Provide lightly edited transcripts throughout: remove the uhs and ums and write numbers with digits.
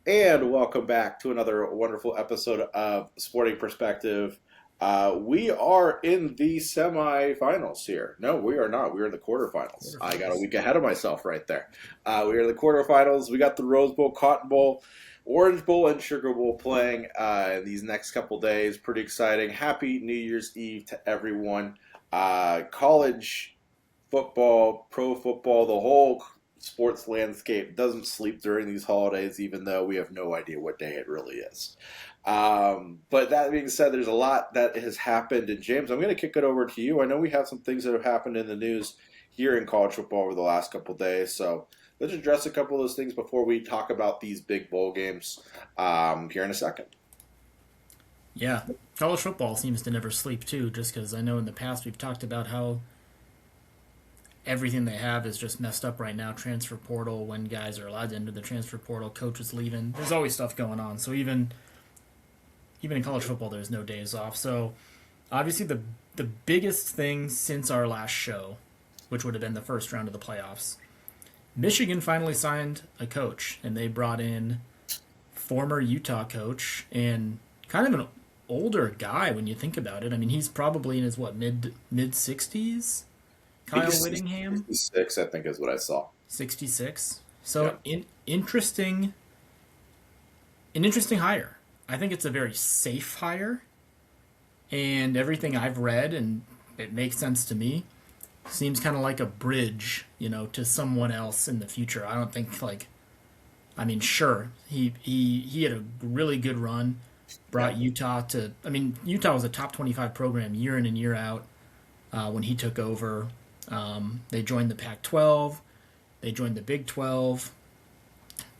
And welcome back to another wonderful episode of Sporting Perspective. We are in the semifinals here. No, we are not. We're in the quarterfinals. I got a Quarterfinals. week ahead of myself right there. We are in the quarterfinals. We got the Rose Bowl, Cotton Bowl, Orange Bowl, and Sugar Bowl playing these next couple days. Pretty exciting. Happy New Year's Eve to everyone. College football, pro football, the whole sports landscape doesn't sleep during these holidays, even though we have no idea what day it really is. But that being said, there's a lot that has happened. And James, I'm going to kick it over to you. I know we have some things that have happened in the news here in college football over the last couple of days. So let's address a couple of those things before we talk about these big bowl games here in a second. Yeah, college football seems to never sleep too. Just because I know in the past we've talked about how everything they have is just messed up right now. Transfer portal, when guys are allowed to enter the transfer portal, coaches leaving. There's always stuff going on. So even in college football, there's no days off. So obviously the biggest thing since our last show, which would have been the first round of the playoffs, Michigan finally signed a coach, and they brought in former Utah coach and kind of an older guy when you think about it. I mean, he's probably in his mid 60s. I think Kyle it's Whittingham, 66, I think is what I saw. 66. Yeah. So an interesting hire. I think it's a very safe hire, and everything I've read and it makes sense to me. Seems kind of like a bridge, to someone else in the future. I don't think I mean, sure, he had a really good run, Yeah. brought Utah to. I mean, Utah was a top 25 program year in and year out when he took over. They joined the Pac-12, they joined the Big 12,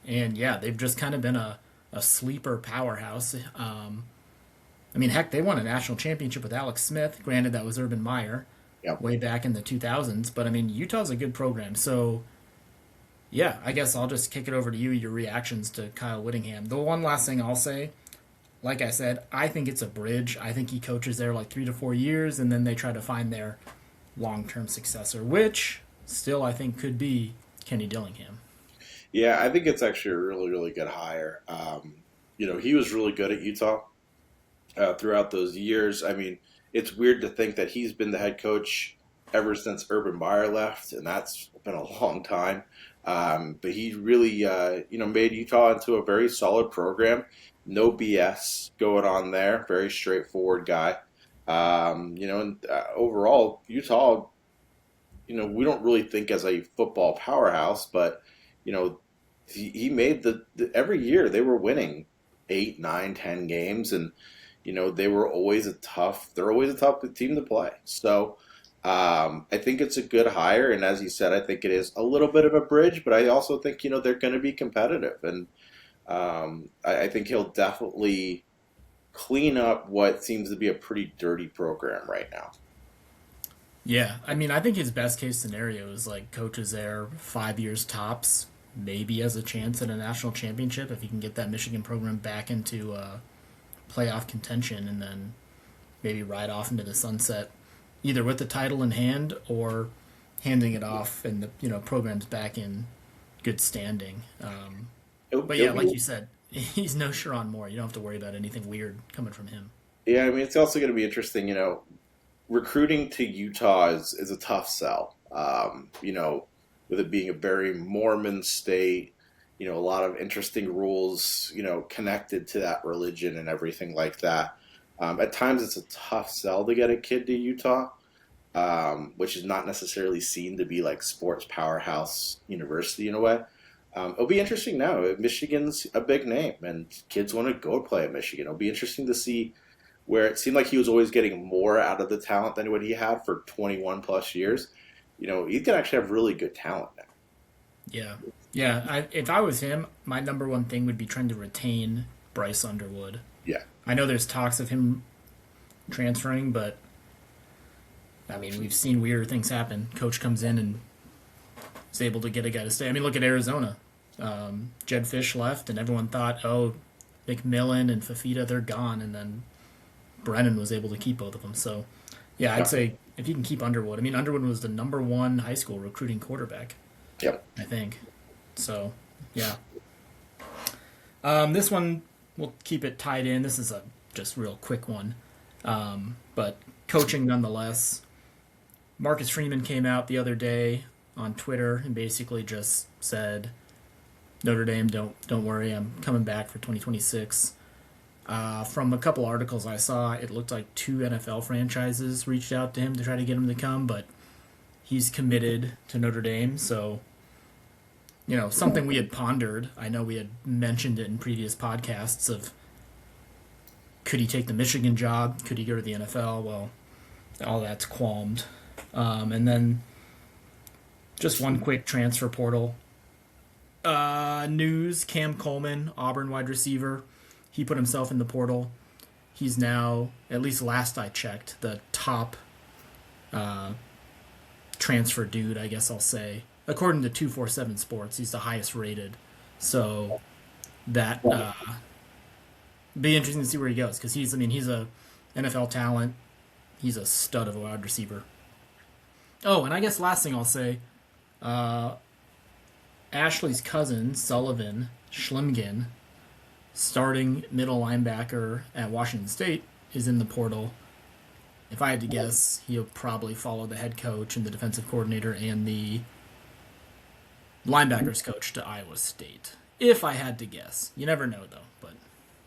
and yeah, they've just kind of been a sleeper powerhouse. I mean, heck, they won a national championship with Alex Smith. Granted, that was Urban Meyer Yeah. way back in the 2000s, but I mean, Utah's a good program. So yeah, I guess I'll just kick it over to you, your reactions to Kyle Whittingham. The one last thing I'll say, like I said, I think it's a bridge. I think he coaches there like 3 to 4 years, and then they try to find their long term successor, which still I think could be Kenny Dillingham. Yeah, I think it's actually a really, really good hire. He was really good at Utah throughout those years. I mean, it's weird to think that he's been the head coach ever since Urban Meyer left, and that's been a long time. But he really, made Utah into a very solid program. No BS going on there. Very straightforward guy. And overall, Utah, we don't really think as a football powerhouse, but you know, he made every year they were winning 8, 9, 10 games, and they're always a tough team to play. So I think it's a good hire, and as you said, I think it is a little bit of a bridge, but I also think they're going to be competitive, and I think he'll definitely clean up what seems to be a pretty dirty program right now. Yeah, I mean, I think his best case scenario is like coaches there 5 years tops, maybe has a chance at a national championship if he can get that Michigan program back into playoff contention, and then maybe ride off into the sunset, either with the title in hand or handing it off, and the program's back in good standing. But It'll yeah, like be you said, he's no Sharon Moore. You don't have to worry about anything weird coming from him. Yeah, I mean, it's also going to be interesting. Recruiting to Utah is a tough sell. With it being a very Mormon state, a lot of interesting rules, connected to that religion and everything like that. At times, it's a tough sell to get a kid to Utah, which is not necessarily seen to be like sports powerhouse university in a way. It'll be interesting now. Michigan's a big name, and kids want to go play at Michigan. It'll be interesting to see where it seemed like he was always getting more out of the talent than what he had for 21 plus years. He can actually have really good talent now. Yeah, yeah. If I was him, my number one thing would be trying to retain Bryce Underwood. Yeah, I know there's talks of him transferring, but I mean, we've seen weirder things happen. Coach comes in and is able to get a guy to stay. I mean, look at Arizona. Jed Fish left, and everyone thought, oh, McMillan and Fafita, they're gone. And then Brennan was able to keep both of them. So, yeah, I'd yeah, say if you can keep Underwood. I mean, Underwood was the number one high school recruiting quarterback, yep. I think. So, yeah. This one, we'll keep it tied in. This is a just real quick one. But coaching nonetheless. Marcus Freeman came out the other day on Twitter and basically just said, Notre Dame, don't worry, I'm coming back for 2026. From a couple articles I saw, it looked like 2 NFL franchises reached out to him to try to get him to come, but he's committed to Notre Dame. So, something we had pondered. I know we had mentioned it in previous podcasts of could he take the Michigan job? Could he go to the NFL? Well, all that's qualmed. And then just one quick transfer portal news. Cam Coleman, Auburn wide receiver. He put himself in the portal. He's now, at least last I checked, the top transfer dude, I guess I'll say. According to 247 Sports, he's the highest rated. So that be interesting to see where he goes because he's a NFL talent. He's a stud of a wide receiver. Oh, and I guess last thing I'll say, Ashley's cousin, Sullivan Schlimgen, starting middle linebacker at Washington State, is in the portal. If I had to guess, he'll probably follow the head coach and the defensive coordinator and the linebackers coach to Iowa State. If I had to guess. You never know, though. But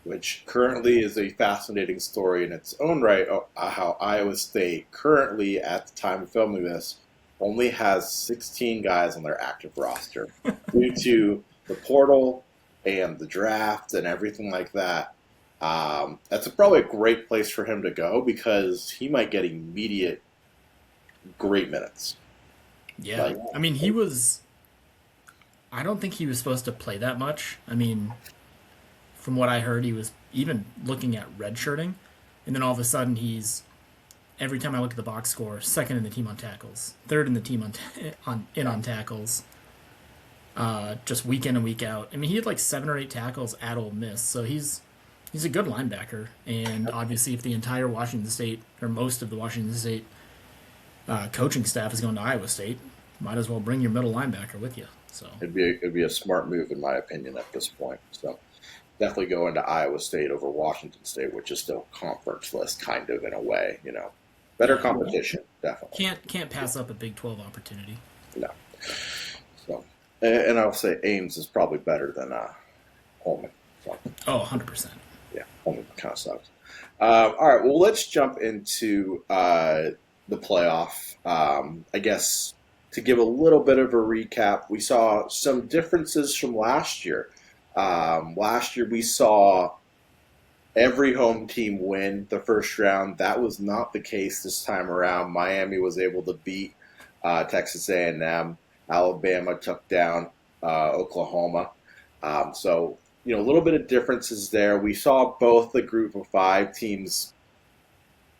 which currently is a fascinating story in its own right, how Iowa State currently, at the time of filming this, only has 16 guys on their active roster due to the portal and the draft and everything like that. That's probably a great place for him to go because he might get immediate great minutes. yeah, I don't think he was supposed to play that much. From what I heard, he was even looking at redshirting, and then all of a sudden every time I look at the box score, second in the team on tackles, third in the team on tackles, just week in and week out. He had like 7 or 8 tackles at Ole Miss, so he's a good linebacker. And obviously, if the entire Washington State or most of the Washington State coaching staff is going to Iowa State, might as well bring your middle linebacker with you. So it'd be a smart move in my opinion at this point. So definitely go into Iowa State over Washington State, which is still conference-less kind of in a way, Better competition, definitely. Can't pass up a Big 12 opportunity. No. So, and I'll say Ames is probably better than Holman. So. Oh, 100%. Yeah, Holman kind of sucks. All right, well, let's jump into the playoff. I guess to give a little bit of a recap, we saw some differences from last year. Last year we saw every home team win the first round. That was not the case this time around. Miami was able to beat Texas A&M. Alabama took down Oklahoma. So, a little bit of differences there. We saw both the group of 5 teams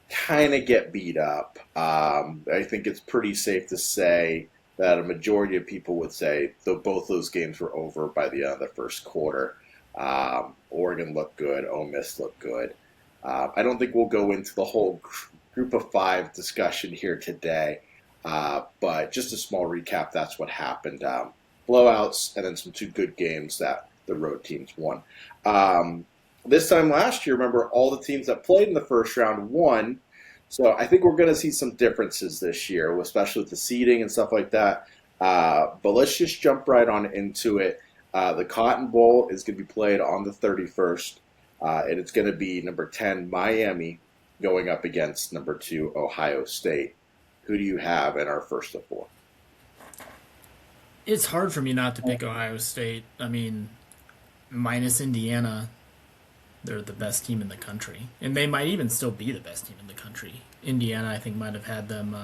kind of get beat up. I think it's pretty safe to say that a majority of people would say both those games were over by the end of the first quarter. Oregon looked good. Ole Miss looked good. I don't think we'll go into the whole group of 5 discussion here today, but just a small recap, that's what happened. Blowouts and then some 2 good games that the road teams won. This time last year, remember, all the teams that played in the first round won. So I think we're going to see some differences this year, especially with the seeding and stuff like that. But let's just jump right on into it. The Cotton Bowl is going to be played on the 31st, and it's going to be number 10, Miami, going up against number 2, Ohio State. Who do you have in our first of 4? It's hard for me not to pick Ohio State. Minus Indiana, they're the best team in the country. And they might even still be the best team in the country. Indiana, I think, might have had them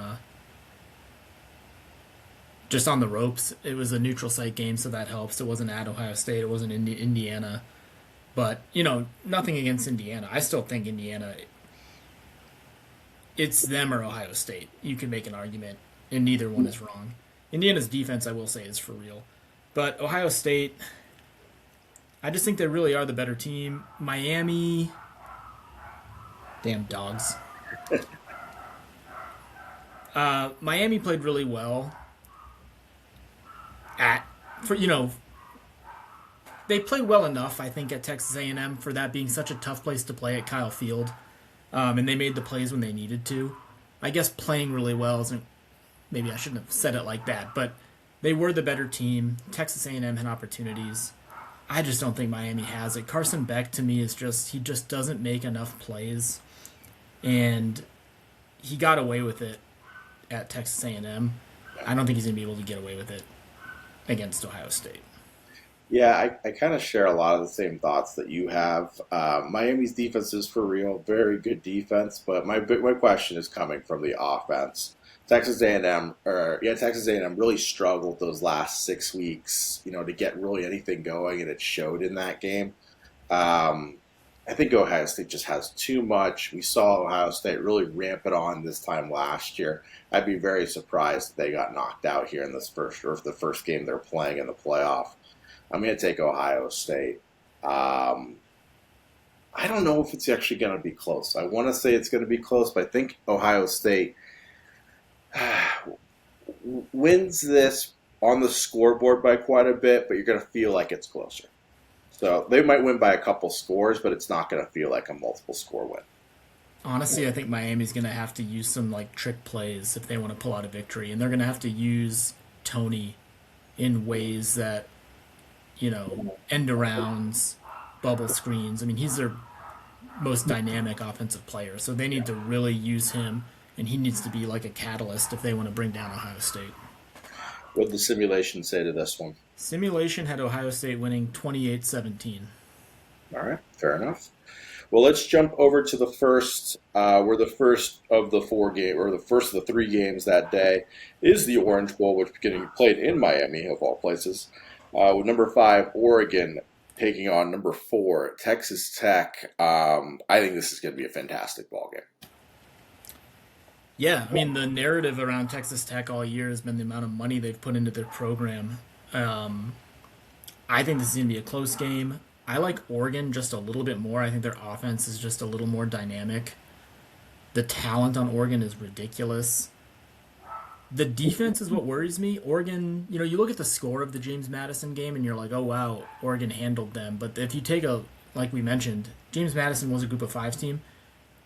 just on the ropes. It was a neutral site game, so that helps. It wasn't at Ohio State. It wasn't in Indiana. But, nothing against Indiana. I still think Indiana, it's them or Ohio State. You can make an argument, and neither one is wrong. Indiana's defense, I will say, is for real. But Ohio State, I just think they really are the better team. Miami, damn dogs. Miami played really well they play well enough, I think, at Texas A&M for that being such a tough place to play at Kyle Field, and they made the plays when they needed to. I guess playing really well isn't. Maybe I shouldn't have said it like that, but they were the better team. Texas A&M had opportunities. I just don't think Miami has it. Carson Beck to me is just he just doesn't make enough plays, and he got away with it at Texas A&M. I don't think he's gonna be able to get away with it against Ohio State. Yeah, I kind of share a lot of the same thoughts that you have. Miami's defense is for real, very good defense, but my question is coming from the offense. Texas A&M really struggled those last 6 weeks, to get really anything going, and it showed in that game. Um, I think Ohio State just has too much. We saw Ohio State really ramp it on this time last year. I'd be very surprised if they got knocked out here in this first or if the first game they're playing in the playoff. I'm going to take Ohio State. Um, I don't know if it's actually going to be close. I want to say it's going to be close, but I think Ohio State wins this on the scoreboard by quite a bit, but you're going to feel like it's closer. So they might win by a couple scores, but it's not going to feel like a multiple score win. Honestly, I think Miami's going to have to use some like trick plays if they want to pull out a victory, and they're going to have to use Tony in ways that end arounds, bubble screens. I mean, he's their most dynamic offensive player, so they need to really use him, and he needs to be like a catalyst if they want to bring down Ohio State. What did the simulation say to this one? Simulation had Ohio State winning 28-17. All right, fair enough. Well, let's jump over to the first. Where the first of the or the first of the three games that day is the Orange Bowl, which is getting played in Miami, of all places. With number 5, Oregon, taking on number 4, Texas Tech. I think this is going to be a fantastic ball game. Yeah, I mean, the narrative around Texas Tech all year has been the amount of money they've put into their program. Um, I think this is going to be a close game. I like Oregon just a little bit more. I think their offense is just a little more dynamic. The talent on Oregon is ridiculous. The defense is what worries me. Oregon, you look at the score of the James Madison game and you're like, oh wow, Oregon handled them. But if you take like we mentioned, James Madison was a group of fives team.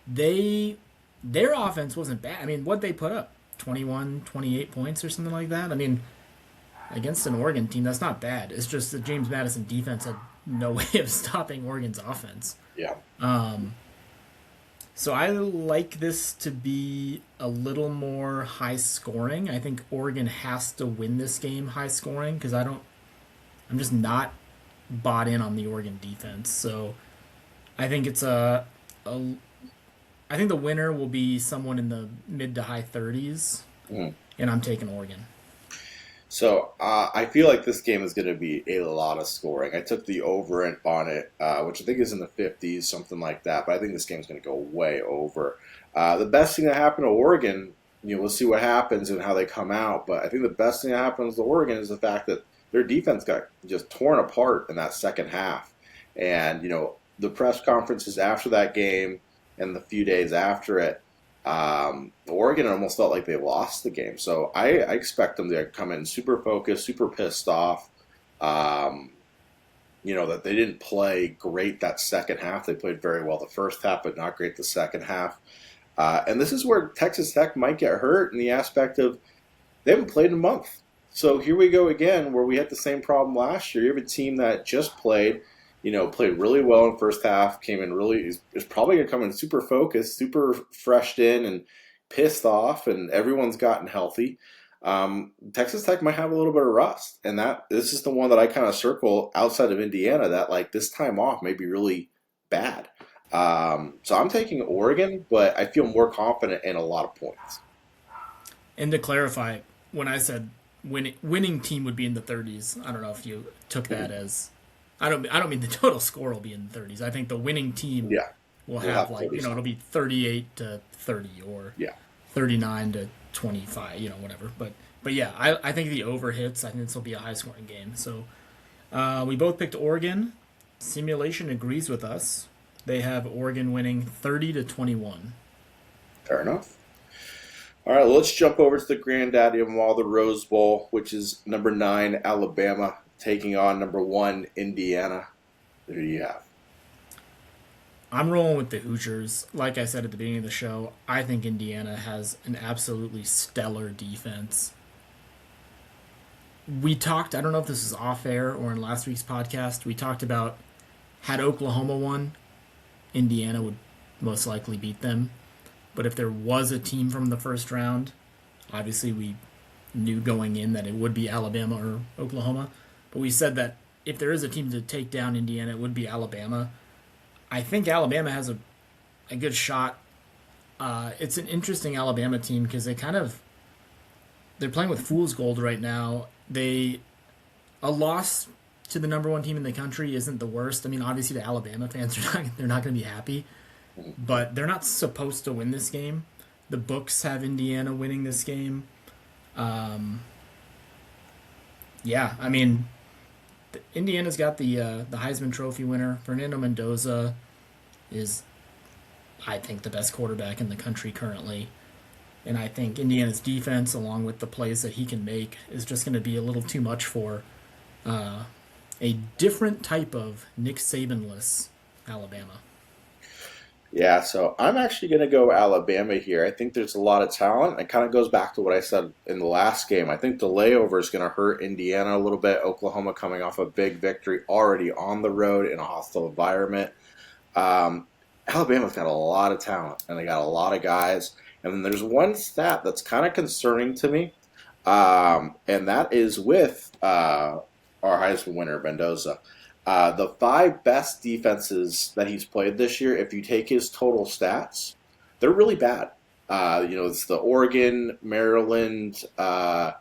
Their offense wasn't bad. I mean, what they put up? 21, 28 points or something like that? I mean, against an Oregon team, that's not bad. It's just the James Madison defense had no way of stopping Oregon's offense. Yeah. So I like this to be a little more high scoring. I think Oregon has to win this game high scoring because I'm just not bought in on the Oregon defense. So I think I think the winner will be someone in the mid to high 30s, and I'm taking Oregon. So I feel like this game is going to be a lot of scoring. I took the over on it, which I think is in the 50s, something like that. But I think this game's going to go way over. The best thing that happened to Oregon, we'll see what happens and how they come out. But I think the best thing that happens to Oregon is the fact that their defense got just torn apart in that second half. And, the press conferences after that game and the few days after it, Oregon almost felt like they lost the game. So I expect them to come in super focused, super pissed off. That they didn't play great that second half. They played very well the first half, but not great the second half. And this is where Texas Tech might get hurt in the aspect of they haven't played in a month. So here we go again, where we had the same problem last year. You have a team that just played really well in the first half, came in is probably going to come in super focused, super freshed in and pissed off, and everyone's gotten healthy. Texas Tech might have a little bit of rust, and this is the one that I kind of circle outside of Indiana that like this time off may be really bad. So I'm taking Oregon, but I feel more confident in a lot of points. And to clarify, when I said winning team would be in the 30s, I don't know if you took that as I don't mean the total score will be in the 30s. I think the winning team will have like it'll be 38 to 30 or 39 to 25, whatever. But yeah, I think the over hits. I think this will be a high scoring game. So we both picked Oregon. Simulation agrees with us. They have Oregon winning 30 to 21. Fair enough. All right, let's jump over to the granddaddy of them all, the Rose Bowl, which is number 9, Alabama, taking on number one Indiana. Who do you have? I'm rolling with the Hoosiers. Like I said at the beginning of the show, I think Indiana has an absolutely stellar defense. We talked, I don't know if this was off air or in last week's podcast, we talked about had Oklahoma won, Indiana would most likely beat them. But if there was a team from the first round, obviously we knew going in that it would be Alabama or Oklahoma. But we said that if there is a team to take down Indiana, it would be Alabama. I think Alabama has a good shot. It's an interesting Alabama team because they're playing with fool's gold right now. A loss to the number one team in the country isn't the worst. I mean, obviously the Alabama fans they're not going to be happy, but they're not supposed to win this game. The books have Indiana winning this game. Yeah, I mean, Indiana's got the Heisman Trophy winner. Fernando Mendoza is, I think, the best quarterback in the country currently. And I think Indiana's defense, along with the plays that he can make, is just going to be a little too much for a different type of Nick Saban-less Alabama. Yeah, so I'm actually going to go Alabama here. I think there's a lot of talent. It kind of goes back to what I said in the last game. I think the layover is going to hurt Indiana a little bit. Oklahoma coming off a big victory already on the road in a hostile environment. Alabama's got a lot of talent, and they got a lot of guys. And then there's one stat that's kind of concerning to me, and that is with our Heisman winner, Mendoza. The five best defenses that he's played this year, if you take his total stats, they're really bad. It's the Oregon, Maryland, Ohio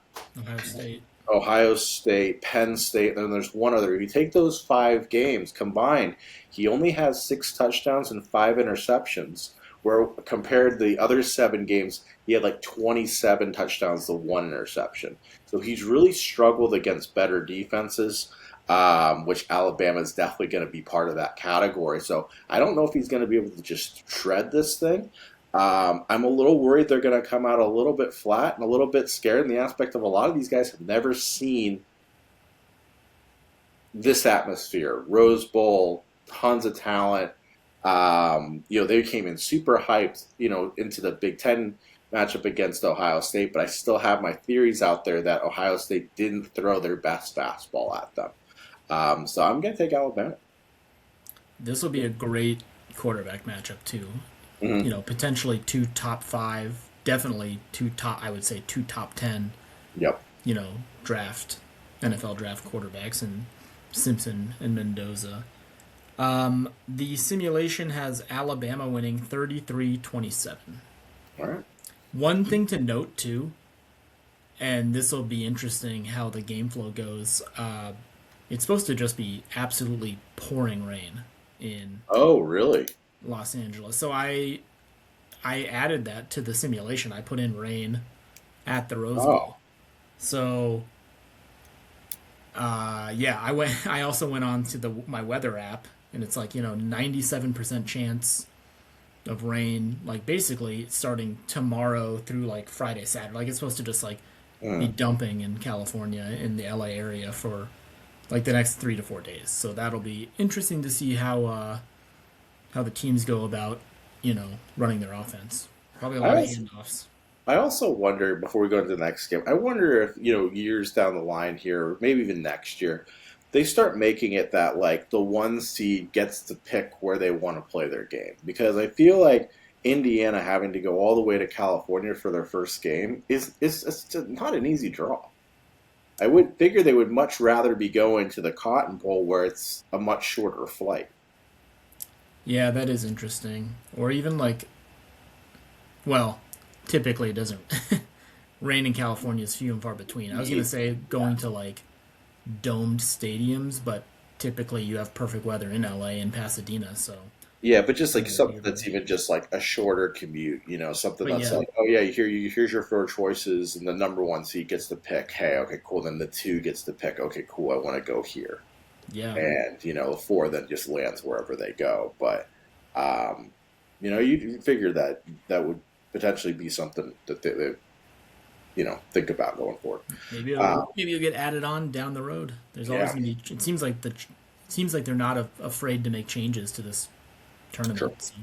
State, Penn State, and then there's one other. If you take those 5 games combined, he only has 6 touchdowns and 5 interceptions. Where compared to the other 7 games, he had like 27 touchdowns to 1 interception. So he's really struggled against better defenses, which Alabama is definitely going to be part of that category. So I don't know if he's going to be able to just shred this thing. I'm a little worried they're going to come out a little bit flat and a little bit scared in the aspect of a lot of these guys have never seen this atmosphere. Rose Bowl, tons of talent. They came in super hyped, into the Big Ten matchup against Ohio State, but I still have my theories out there that Ohio State didn't throw their best fastball at them. So I'm going to take Alabama. This will be a great quarterback matchup too. Mm-hmm. Potentially 2 top 5, definitely 2 top. I would say 2 top 10. Yep. NFL draft quarterbacks and Simpson and Mendoza. The simulation has Alabama winning 33-27. All right. One thing to note too, and this will be interesting how the game flow goes. It's supposed to just be absolutely pouring rain in. Oh, really? Los Angeles. So I added that to the simulation. I put in rain at the Rose Bowl. So I also went on to my weather app, and it's like 97% chance of rain, like basically starting tomorrow through like Friday, Saturday. Like it's supposed to just be dumping in California in the LA area for like the next 3 to 4 days. So that'll be interesting to see how the teams go about, running their offense. Probably a lot of handoffs. I also wonder, before we go into the next game, I wonder if, years down the line here, maybe even next year, they start making it that, like, the 1 seed gets to pick where they want to play their game. Because I feel like Indiana having to go all the way to California for their first game is not an easy draw. I would figure they would much rather be going to the Cotton Bowl where it's a much shorter flight. Yeah, that is interesting. Or even typically it doesn't. Rain in California is few and far between. I was going to say going to domed stadiums, but typically you have perfect weather in LA and Pasadena, so. Yeah, but just something that's even just a shorter commute, something that's here's your 4 choices and the number 1 seed gets to pick. Hey, okay, cool. Then the 2 gets to pick. Okay, cool. I want to go here. Yeah. And, the 4 then just lands wherever they go. But, you figure that would potentially be something that think about going forward. Maybe it'll get added on down the road. There's always Yeah, gonna be. It seems like they're not afraid to make changes to this sure. tournament. So.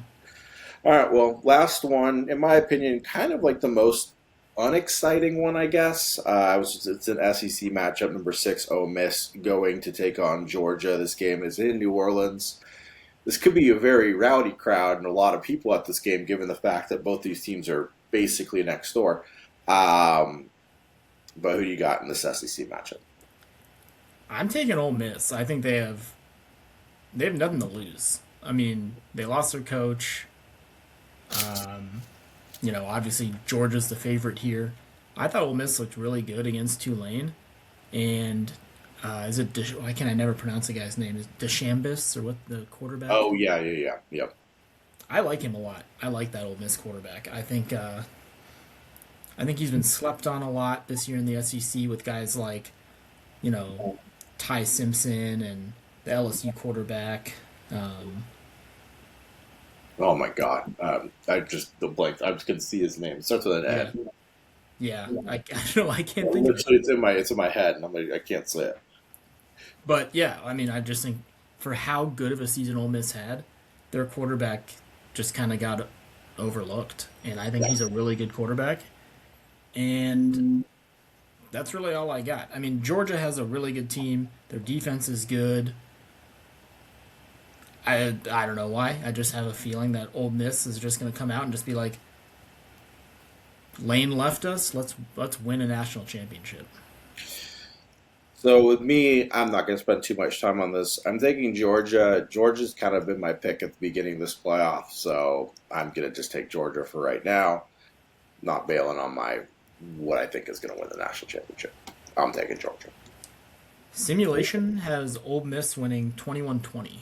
All right, well, last one, in my opinion, kind of like the most unexciting one, I guess. It's an SEC matchup, number 6, Ole Miss, going to take on Georgia. This game is in New Orleans. This could be a very rowdy crowd and a lot of people at this game, given the fact that both these teams are basically next door. Um, but who do you got in this SEC matchup? I'm taking Ole Miss. I think they have nothing to lose. I mean, they lost their coach. Um, Obviously Georgia's the favorite here. I thought Ole Miss looked really good against Tulane, and why can I never pronounce the guy's name? Is Deshambis or what the quarterback? Oh, yeah, yeah, yeah. Yep. I like him a lot. I like that Ole Miss quarterback. I think he's been slept on a lot this year in the SEC with guys like you know Ty Simpson and the LSU quarterback. Um, Oh, my God. I just the blank. I just couldn't see his name. It starts with an yeah, N. yeah. I don't know. I can't think of it. Literally, it's in my head, and I'm like, I can't say it. But yeah, I mean, I just think for how good of a season Ole Miss had, their quarterback just kind of got overlooked, and I think Yeah. he's a really good quarterback. And that's really all I got. I mean, Georgia has a really good team. Their defense is good. I don't know why. I just have a feeling that Ole Miss is just going to come out and just be like, Lane left us. Let's win a national championship. So with me, I'm not going to spend too much time on this. I'm taking Georgia. Georgia's kind of been my pick at the beginning of this playoff, so I'm going to just take Georgia for right now. Not bailing on my what I think is going to win the national championship. I'm taking Georgia. Simulation has Ole Miss winning 21-20.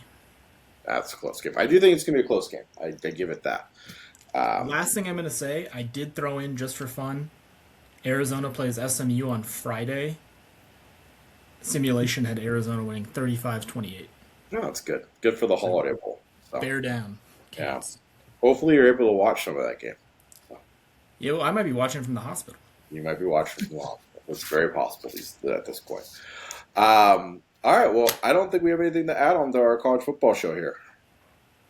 That's a close game. I do think it's going to be a close game. I give it that. Um, Last thing I'm going to say, I did throw in just for fun. Arizona plays SMU on Friday. Simulation had Arizona winning 35-28. no, it's good. Good for the So Holiday Bowl. So bear down, yeah, Cats. hopefully you're able to watch some of that game. So, Yo, I might be watching from the hospital. you might be watching from well. It's very possible at this point. All right. Well, I don't think we have anything to add on to our college football show here.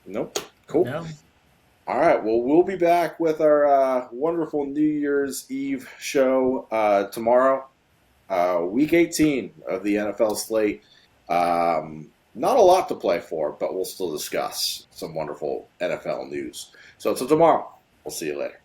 Nope. Cool. No, All right. Well, we'll be back with our wonderful New Year's Eve show tomorrow, week 18 of the NFL slate. Not a lot to play for, but we'll still discuss some wonderful NFL news. So, until tomorrow, we'll see you later.